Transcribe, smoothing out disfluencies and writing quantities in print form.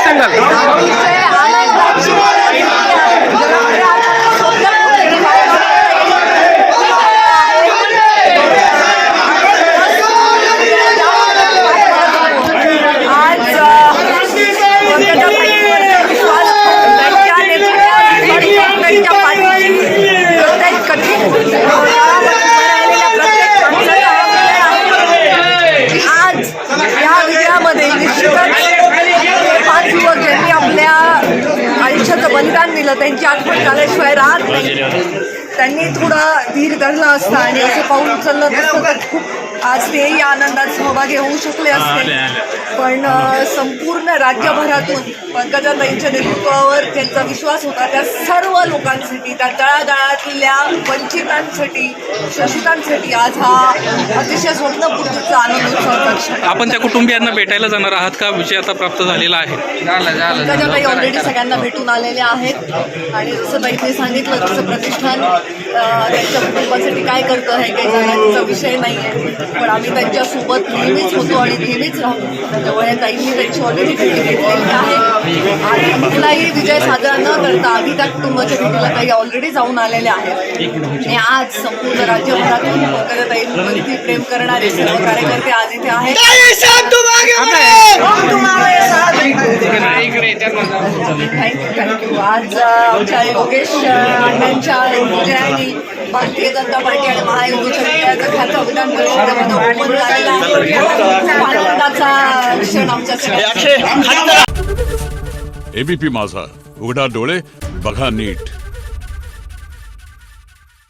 सांगाल? बलिदान दिलं, त्यांची आठवण झाल्याशिवाय राहत नाही. त्यांनी थोडा धीर धरला असता आणि असं पाऊल उचललं नसतं तर खूप आज ते या आनंदात सहभागी होऊ शकले असते. पण संपूर्ण राज्यभरातून पंकजाताईंच्या नेतृत्वावर त्यांचा विश्वास होता त्या सर्व लोकांसाठी, त्या तळागाळातल्या वंचितांसाठी, शोषितांसाठी आज हा अतिशय स्वप्नपूर्तीचा आनंदोत्सवाचा क्षण. आपण त्या कुटुंबियांना भेटायला जाणार आहात का? विजय आता प्राप्त झालेला आहे. पंकजाताई ऑलरेडी सगळ्यांना भेटून आलेल्या आहेत आणि जसं ताईंनी सांगितलं तसं प्रतिष्ठान त्यांच्या कुटुंबासाठी काय करतं हे काही सांगण्याचा विषय नाही आहे. पण आम्ही त्यांच्यासोबत नेहमीच होतो आणि नेहमीच राहतो. त्यामुळे ताईंनी त्यांची ऑलरेडी भेटी घेतलेली आहे आणि कुठलाही विजय साजरा न करता आधी त्या कुटुंबाच्या भेटीला ताई ऑलरेडी जाऊन आलेल्या आहेत. आणि आज संपूर्ण राज्यभरातून पंकजाताईंवरती प्रेम करणारे सर्व कार्यकर्ते आज इथे आहेत. थँक्यू. आज आमच्या योगेश अण्णांच्या विजयाने भारतीय जनता पार्टी आणि महायुतीच्या विजयाचं खातं विधान परिषदेमध्ये ओपन झालेलं आहे. खूप आनंदाचा क्षण आमच्या एबीपी माझा, उघडा डोळे बघा नीट.